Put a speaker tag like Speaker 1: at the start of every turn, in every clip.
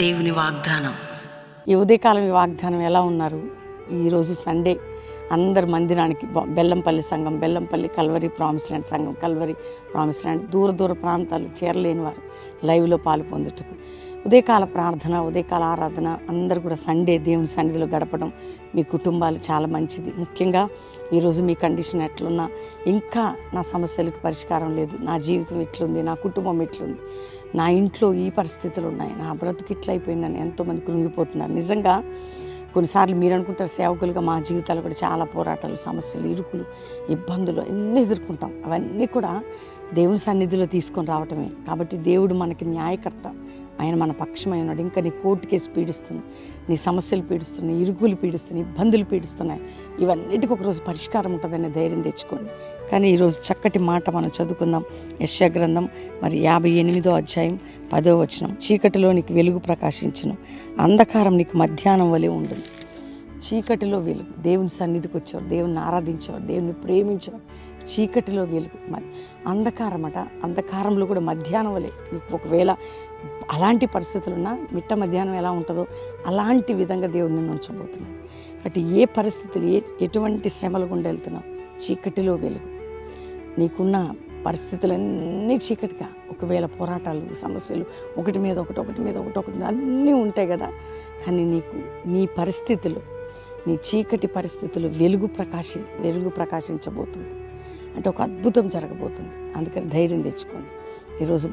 Speaker 1: దేవుని వాగ్దానం.
Speaker 2: ఈ ఉదయకాలం ఈ వాగ్దానం ఎలా ఉన్నారు? ఈరోజు సండే అందరు మందిరానికి బెల్లంపల్లి సంఘం, బెల్లంపల్లి కల్వరి ప్రామిస్ ల్యాండ్ సంఘం, కల్వరి ప్రామిస్ ల్యాండ్ దూర ప్రాంతాలు చేరలేని వారు లైవ్లో పాలు పొందుటకు ఉదయకాల ప్రార్థన, ఉదయకాల ఆరాధన అందరూ కూడా సండే దేవుని సన్నిధిలో గడపడం మీ కుటుంబాలు చాలా మంచిది. ముఖ్యంగా ఈరోజు మీ కండిషన్ ఎట్లున్నా, ఇంకా నా సమస్యలకు పరిష్కారం లేదు, నా జీవితం ఎట్లుంది, నా కుటుంబం ఎట్లుంది, నా ఇంట్లో ఈ పరిస్థితులు ఉన్నాయి, నా బ్రతుకు ఇట్లయిపోయిందని ఎంతోమంది కృంగిపోతున్నారు. నిజంగా కొన్నిసార్లు మీరు అనుకుంటారు సేవకులుగా మా జీవితాలు కూడా చాలా పోరాటాలు, సమస్యలు, ఇరుకులు, ఇబ్బందులు అన్నీ ఎదుర్కొంటాం. అవన్నీ కూడా దేవుని సన్నిధిలో తీసుకొని రావటమే. కాబట్టి దేవుడు మనకి న్యాయకర్త, ఆయన మన పక్షమై ఉన్నాడు. ఇంకా నీ కోర్టు కేసు పీడిస్తుంది, నీ సమస్యలు పీడిస్తున్నాయి, ఇరుకులు పీడిస్తున్నాయి, ఇబ్బందులు పీడిస్తున్నాయి, ఇవన్నిటికి ఒకరోజు పరిష్కారం ఉంటుందనే ధైర్యం తెచ్చుకోండి. కానీ ఈరోజు చక్కటి మాట మనం చదువుకుందాం. యెషయా గ్రంథం 58వ అధ్యాయం 10వ వచనం. చీకటిలో నీకు వెలుగు ప్రకాశించును, అంధకారం నీకు మధ్యాహ్నం వలె ఉండును. చీకటిలో వెలుగు, దేవుని సన్నిధికి వచ్చేవారు, దేవుని ఆరాధించేవారు, దేవుని ప్రేమించేవారు. చీకటిలో వెలుగు, అంధకారం అట, అంధకారంలో కూడా మధ్యాహ్నం వలె. నీకు ఒకవేళ అలాంటి పరిస్థితులున్నా మిట్ట మధ్యాహ్నం ఎలా ఉంటుందో అలాంటి విధంగా దేవుడిని ఉంచబోతున్నాడు. కాబట్టి ఏ పరిస్థితులు, ఎటువంటి శ్రమలు గుండా వెళ్తున్నావు, చీకటిలో వెలుగు. నీకున్న పరిస్థితులన్నీ చీకటిగా, ఒకవేళ పోరాటాలు, సమస్యలు, ఒకటి మీద ఒకటి అన్నీ ఉంటాయి కదా. కానీ నీకు నీ పరిస్థితులు, నీ చీకటి పరిస్థితులు వెలుగు ప్రకాశించబోతుంది. అంటే ఒక అద్భుతం జరగబోతుంది. అందుకని ధైర్యం తెచ్చుకోండి. ఈరోజు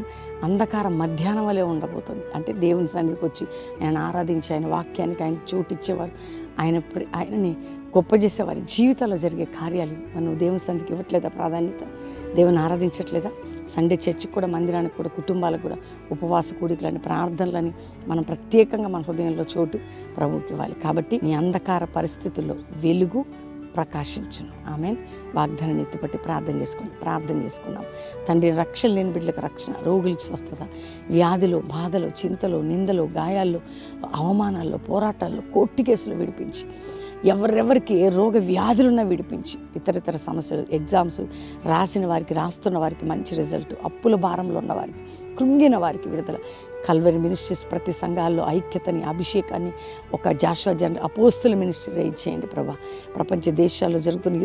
Speaker 2: అంధకారం మధ్యాహ్నం వలె ఉండబోతుంది. అంటే దేవుని సన్నిధికి వచ్చి ఆయన ఆరాధించి, ఆయన వాక్యానికి ఆయన చోటు ఇచ్చేవారు, ఆయనని గొప్ప చేసేవారి జీవితాల్లో జరిగే కార్యాలు మనం దేవుని సన్నిధికి ఇవ్వట్లేదా ప్రాధాన్యత? దేవుని ఆరాధించట్లేదా? సండే చర్చికి కూడా, మందిరానికి కూడా, కుటుంబాలకు కూడా ఉపవాస కూడికలని, ప్రార్థనలని మనం ప్రత్యేకంగా మన హృదయంలో చోటు ప్రభువుకి ఇవ్వాలి. కాబట్టి నీ అంధకార పరిస్థితుల్లో వెలుగు ప్రకాశించును. ఆమేన్. వాగ్దానాన్ని ఎత్తిపట్టి ప్రార్థన చేసుకుందాం. తండ్రి, రక్షణ లేని బిడ్డలకు రక్షణ, రోగులకు స్వస్థత, వ్యాధులు, బాధలు, చింతలు, నిందలు, గాయాల్లో, అవమానాల్లో, పోరాటాల్లో, కోర్టు కేసులు విడిపించి, ఎవరెవరికి ఏ రోగ వ్యాధులున్నా విడిపించి, ఇతర సమస్యలు, ఎగ్జామ్స్ రాసిన వారికి, రాస్తున్న వారికి మంచి రిజల్ట్, అప్పుల భారంలో ఉన్న వారికి, కృంగిన వారికి విడుదల. కల్వరి మినిస్ట్రీస్ ప్రతి సంఘాల్లో ఐక్యతని, అభిషేకాన్ని, ఒక జాషువా అపోస్తుల మినిస్ట్రీ ఇచ్చేయండి ప్రభా. ప్రపంచ దేశాల్లో జరుగుతున్న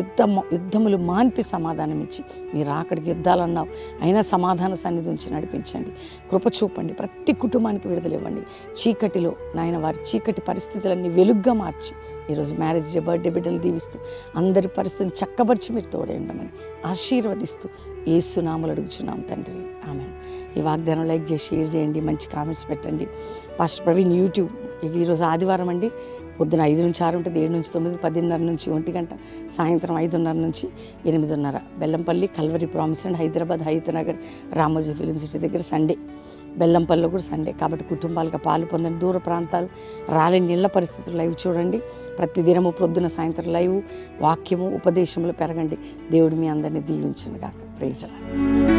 Speaker 2: యుద్ధములు మాన్పి సమాధానం ఇచ్చి, మీరు అక్కడికి యుద్ధాలు అన్నావు అయినా సమాధాన సన్నిధి ఉంచి నడిపించండి. కృప చూపండి. ప్రతి కుటుంబానికి విడుదల ఇవ్వండి. చీకటిలో నాయన వారి చీకటి పరిస్థితులన్నీ వెలుగ్గా మార్చి, ఈరోజు మ్యారేజ్ డే, బర్త్డే బిడ్డలు దీవిస్తూ అందరి పరిస్థితిని చక్కబరిచి మీరు తోడే ఉండమని ఆశీర్వదిస్తూ యేసు నామములో అడుగుచున్నాం తండ్రి. ఆమేన్. ఈ వాగ్దానం లైక్ చేసి, షేర్ చేయండి, మంచి కామెంట్స్ పెట్టండి. పాస్టర్ ప్రవీణ్ యూట్యూబ్ ఈరోజు ఆదివారం అండి, పొద్దున 5 నుంచి 6 ఉంటుంది, 7 నుంచి 9, 10:30 నుంచి 1 గంట, సాయంత్రం 5:30 నుంచి 8:30. Bellampalli Calvary promise land, Hyderabad Hayathnagar Ramoji film city దగ్గర సండే. బెల్లంపల్లిలో కూడా సండే. కాబట్టి కుటుంబాలుగా పాలు పొందండి. దూర ప్రాంతాలు రాలేని నీళ్ళ పరిస్థితులు లైవ్ చూడండి. ప్రతిదినము పొద్దున సాయంత్రం లైవ్ వాక్యము ఉపదేశములు పెరగండి. దేవుడు మీ అందరినీ దీవించును గాక. Praise the lord.